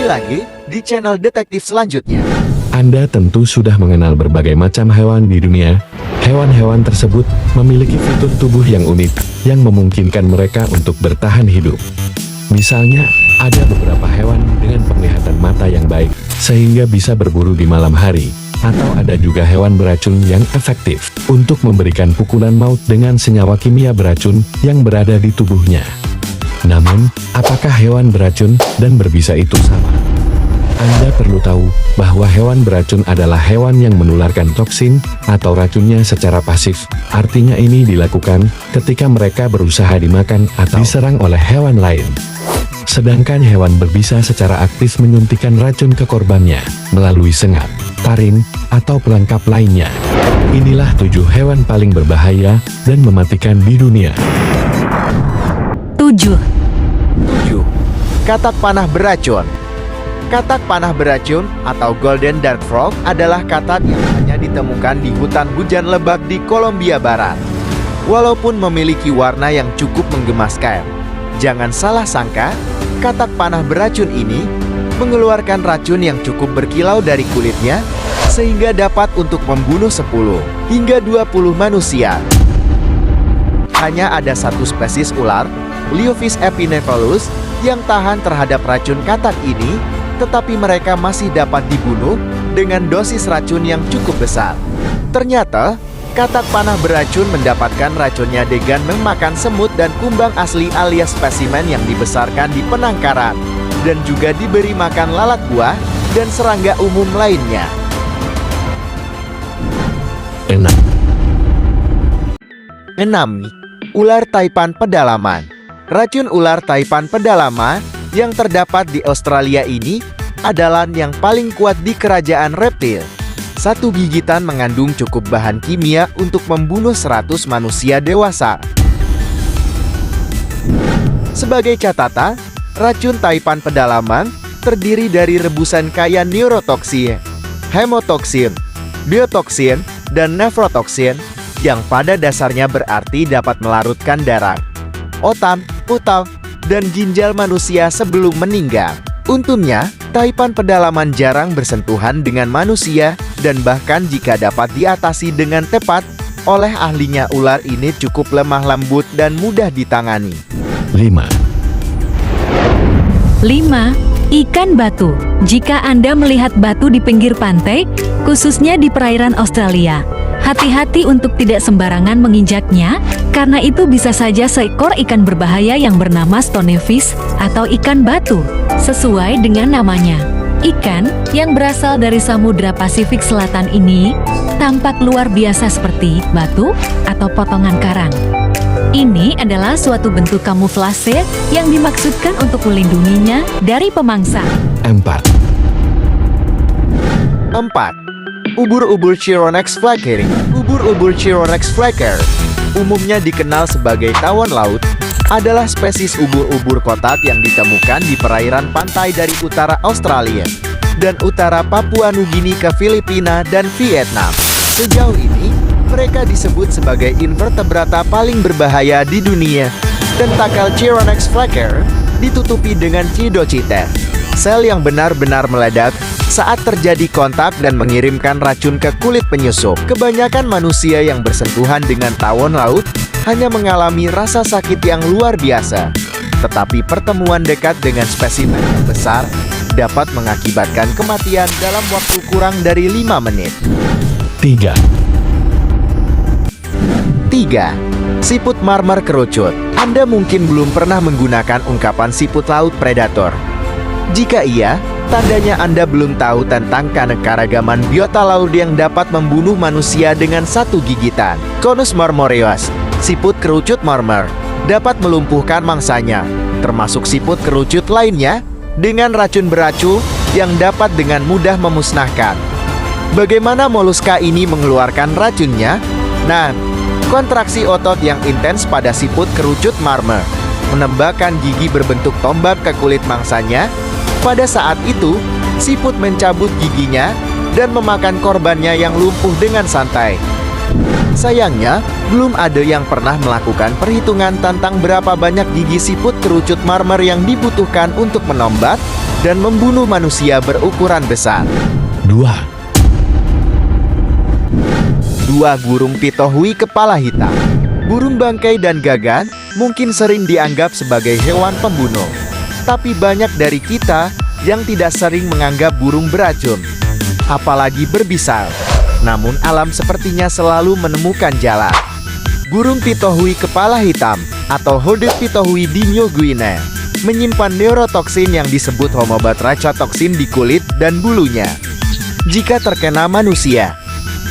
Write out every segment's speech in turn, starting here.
lagi di channel detektif selanjutnya. Anda tentu sudah mengenal berbagai macam hewan di dunia. Hewan-hewan tersebut memiliki fitur tubuh yang unik yang memungkinkan mereka untuk bertahan hidup. Misalnya, ada beberapa hewan dengan penglihatan mata yang baik sehingga bisa berburu di malam hari. Atau ada juga hewan beracun yang efektif untuk memberikan pukulan maut dengan senyawa kimia beracun yang berada di tubuhnya. Namun, apakah hewan beracun dan berbisa itu sama? Anda perlu tahu bahwa hewan beracun adalah hewan yang menularkan toksin atau racunnya secara pasif. Artinya ini dilakukan ketika mereka berusaha dimakan atau diserang oleh hewan lain. Sedangkan hewan berbisa secara aktif menyuntikkan racun ke korbannya melalui sengat, taring, atau pelengkap lainnya. Inilah 7 hewan paling berbahaya dan mematikan di dunia. 7. 7. Katak panah beracun. Katak panah beracun atau Golden Dart Frog adalah katak yang hanya ditemukan di hutan hujan lebat di Kolombia Barat. Walaupun memiliki warna yang cukup menggemaskan, jangan salah sangka, katak panah beracun ini mengeluarkan racun yang cukup berkilau dari kulitnya sehingga dapat untuk membunuh 10 hingga 20 manusia. Hanya ada satu spesies ular, Leophis epinephelus, yang tahan terhadap racun katak ini, tetapi mereka masih dapat dibunuh dengan dosis racun yang cukup besar. Ternyata, katak panah beracun mendapatkan racunnya dengan memakan semut dan kumbang asli alias spesimen yang dibesarkan di penangkaran, dan juga diberi makan lalat buah dan serangga umum lainnya. 6. 6. Ular taipan pedalaman. Racun ular taipan pedalaman yang terdapat di Australia ini adalah yang paling kuat di kerajaan reptil. Satu gigitan mengandung cukup bahan kimia untuk membunuh 100 manusia dewasa. Sebagai catatan, racun taipan pedalaman terdiri dari rebusan kaya neurotoksin, hemotoksin, biotoksin, dan nefrotoksin yang pada dasarnya berarti dapat melarutkan darah, otak, dan ginjal manusia sebelum meninggal. Untungnya, taipan pedalaman jarang bersentuhan dengan manusia dan bahkan jika dapat diatasi dengan tepat oleh ahlinya, ular ini cukup lemah lembut dan mudah ditangani. 5. 5. Ikan batu. Jika Anda melihat batu di pinggir pantai, khususnya di perairan Australia, hati-hati untuk tidak sembarangan menginjaknya, karena itu bisa saja seekor ikan berbahaya yang bernama stonefish atau ikan batu. Sesuai dengan namanya, ikan yang berasal dari Samudra Pasifik Selatan ini tampak luar biasa seperti batu atau potongan karang. Ini adalah suatu bentuk kamuflase yang dimaksudkan untuk melindunginya dari pemangsa. 4. 4. Ubur-ubur Chironex flaker. Ubur-ubur Chironex flaker, umumnya dikenal sebagai tawon laut, adalah spesies ubur-ubur kotak yang ditemukan di perairan pantai dari utara Australia dan utara Papua Nugini ke Filipina dan Vietnam. Sejauh ini, mereka disebut sebagai invertebrata paling berbahaya di dunia. Tentakel Chironex flaker ditutupi dengan cydocite, sel yang benar-benar meledak saat terjadi kontak dan mengirimkan racun ke kulit penyusup. Kebanyakan manusia yang bersentuhan dengan tawon laut hanya mengalami rasa sakit yang luar biasa. Tetapi pertemuan dekat dengan spesimen yang besar dapat mengakibatkan kematian dalam waktu kurang dari 5 menit. 3. 3. Siput marmer kerucut. Anda mungkin belum pernah menggunakan ungkapan siput laut predator. Jika iya, tandanya Anda belum tahu tentang keanekaragaman biota laut yang dapat membunuh manusia dengan satu gigitan. Conus marmoreus, siput kerucut marmer, dapat melumpuhkan mangsanya, termasuk siput kerucut lainnya, dengan racun beracun yang dapat dengan mudah memusnahkan. Bagaimana moluska ini mengeluarkan racunnya? Nah, kontraksi otot yang intens pada siput kerucut marmer menembakkan gigi berbentuk tombak ke kulit mangsanya. Pada saat itu, siput mencabut giginya dan memakan korbannya yang lumpuh dengan santai. Sayangnya, belum ada yang pernah melakukan perhitungan tentang berapa banyak gigi siput kerucut marmer yang dibutuhkan untuk menombak dan membunuh manusia berukuran besar. 2. Burung pitohui kepala hitam. Burung bangkai dan gagan mungkin sering dianggap sebagai hewan pembunuh. Tapi banyak dari kita yang tidak sering menganggap burung beracun, apalagi berbisa. Namun alam sepertinya selalu menemukan jalan. Burung pitohui kepala hitam atau Hodet pitohui di New Guinea menyimpan neurotoksin yang disebut homobatrachotoksin di kulit dan bulunya. Jika terkena manusia,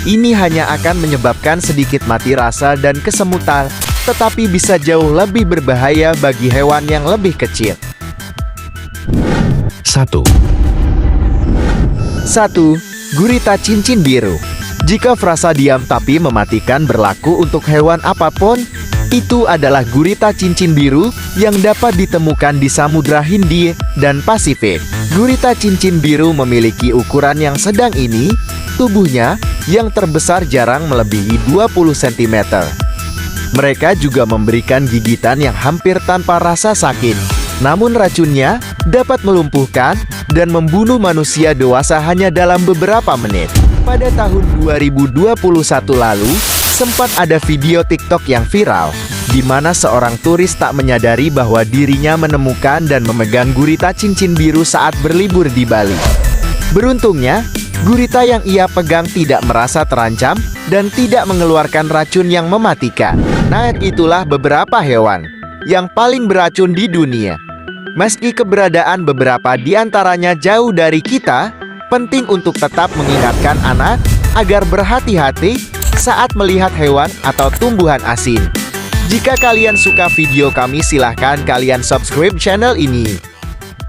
ini hanya akan menyebabkan sedikit mati rasa dan kesemutan, tetapi bisa jauh lebih berbahaya bagi hewan yang lebih kecil. 1. 1. Gurita cincin biru. Jika frasa diam tapi mematikan berlaku untuk hewan apapun, itu adalah gurita cincin biru yang dapat ditemukan di Samudra Hindia dan Pasifik. Gurita cincin biru memiliki ukuran yang sedang ini, tubuhnya yang terbesar jarang melebihi 20 cm. Mereka juga memberikan gigitan yang hampir tanpa rasa sakit. Namun racunnya dapat melumpuhkan dan membunuh manusia dewasa hanya dalam beberapa menit. Pada tahun 2021 lalu, sempat ada video TikTok yang viral, di mana seorang turis tak menyadari bahwa dirinya menemukan dan memegang gurita cincin biru saat berlibur di Bali. Beruntungnya, gurita yang ia pegang tidak merasa terancam dan tidak mengeluarkan racun yang mematikan. Nah, itulah beberapa hewan yang paling beracun di dunia. Meski keberadaan beberapa di antaranya jauh dari kita, penting untuk tetap mengingatkan anak agar berhati-hati saat melihat hewan atau tumbuhan asin. Jika kalian suka video kami, silahkan kalian subscribe channel ini.